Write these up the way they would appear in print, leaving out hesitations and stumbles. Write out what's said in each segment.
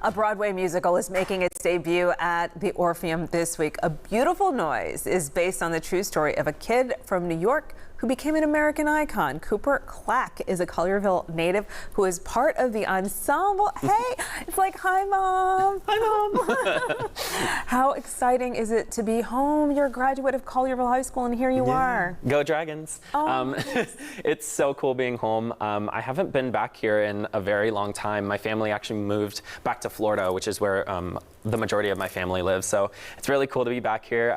A Broadway musical is making its debut at the Orpheum this week. A Beautiful Noise is based on the true story of a kid from New York who became an American icon. Cooper Clack is a Collierville native who is part of the ensemble. Hey, it's like, hi, Mom. Hi, Mom. How exciting is it to be home? You're a graduate of Collierville High School, and here you are. Go Dragons. Oh. It's so cool being home. I haven't been back here in a very long time. My family actually moved back to Florida, which is where the majority of my family lives. So it's really cool to be back here.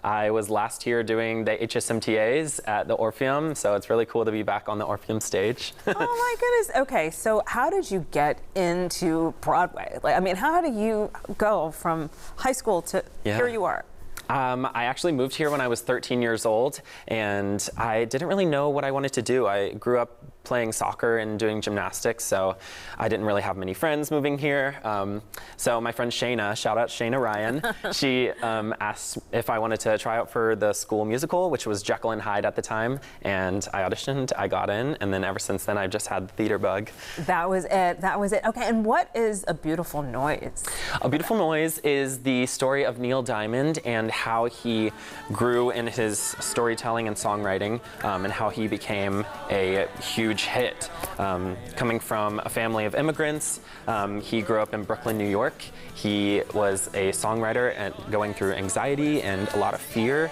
I was last here doing the HSMTAs at the Orpheum, so it's really cool to be back on the Orpheum stage. Oh my goodness. Okay, so how did you get into Broadway? Like, I mean, how do you go from high school to here you are? I actually moved here when I was 13 years old, and I didn't really know what I wanted to do. I grew up playing soccer and doing gymnastics, so I didn't really have many friends moving here. So my friend Shayna, shout out Shayna Ryan, she asked if I wanted to try out for the school musical, which was Jekyll and Hyde at the time, and I auditioned, I got in, and then ever since then I've just had the theater bug. That was it, that was it. Okay, and what is A Beautiful Noise? A Beautiful Noise is the story of Neil Diamond and how he grew in his storytelling and songwriting, and how he became a huge hit. Coming from a family of immigrants, he grew up in Brooklyn, New York. He was a songwriter and going through anxiety and a lot of fear,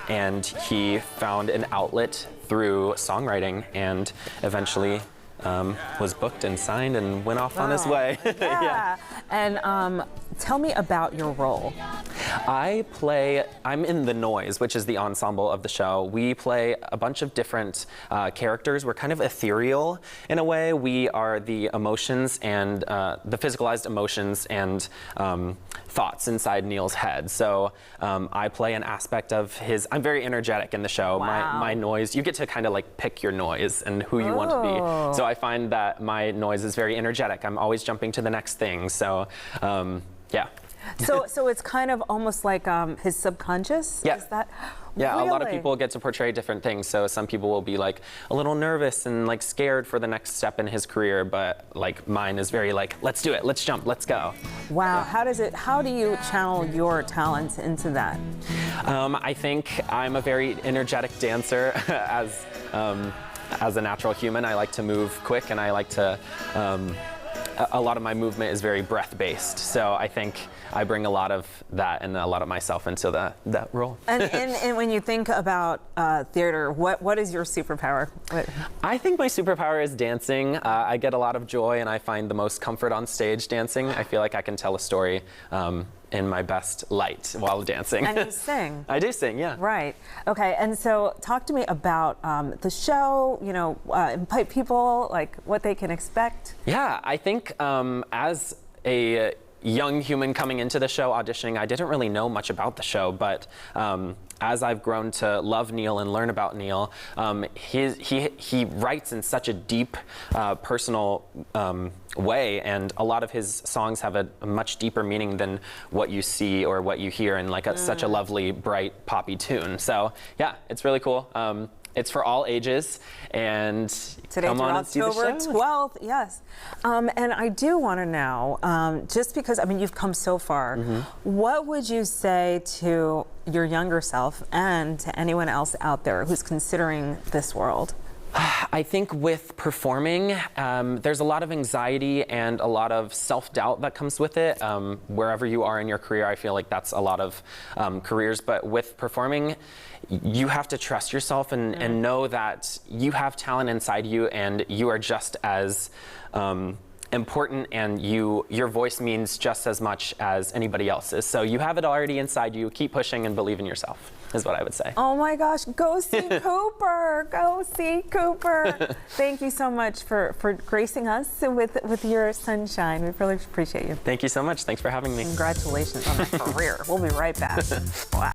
and he found an outlet through songwriting and eventually was booked and signed and went off on his way. Yeah. And tell me about your role. I'm in The Noise, which is the ensemble of the show. We play a bunch of different characters. We're kind of ethereal in a way. We are the emotions and the physicalized emotions and thoughts inside Neil's head. So I play an aspect of his, I'm very energetic in the show. Wow. My noise, you get to kind of like pick your noise and who you want to be. So I find that my noise is very energetic. I'm always jumping to the next thing. So yeah. So it's kind of almost like his subconscious? Yeah. Is that? Yeah, really? A lot of people get to portray different things. So some people will be like a little nervous and like scared for the next step in his career, but like mine is very like, let's do it, let's jump, let's go. Wow, how do you channel your talent into that? I think I'm a very energetic dancer as a natural human. I like to move quick, and I like to, a lot of my movement is very breath-based. So I think I bring a lot of that and a lot of myself into that role. And when you think about theater, what is your superpower? I think my superpower is dancing. I get a lot of joy, and I find the most comfort on stage dancing. I feel like I can tell a story in my best light while dancing. And you sing. I do sing, yeah. Right. Okay, and so talk to me about the show, you know, invite people, like what they can expect. Yeah, I think as a young human coming into the show, auditioning, I didn't really know much about the show, but as I've grown to love Neil and learn about Neil, he writes in such a deep, personal way, and a lot of his songs have a much deeper meaning than what you see or what you hear in like such a lovely, bright, poppy tune. So yeah, it's really cool. It's for all ages, and today come through on and see the October show. 12th, yes. And I do want to know, just because, I mean, you've come so far, what would you say to your younger self and to anyone else out there who's considering this world? I think with performing, there's a lot of anxiety and a lot of self-doubt that comes with it. Wherever you are in your career, I feel like that's a lot of careers. But with performing, you have to trust yourself and know that you have talent inside you, and you are just as important, and your voice means just as much as anybody else's. So you have it already inside you. Keep pushing and believe in yourself, is what I would say. Oh my gosh, go see Cooper. Go see Cooper. Thank you so much for gracing us with your sunshine. We really appreciate you. Thank you so much. Thanks for having me. Congratulations on that career. We'll be right back. Wow.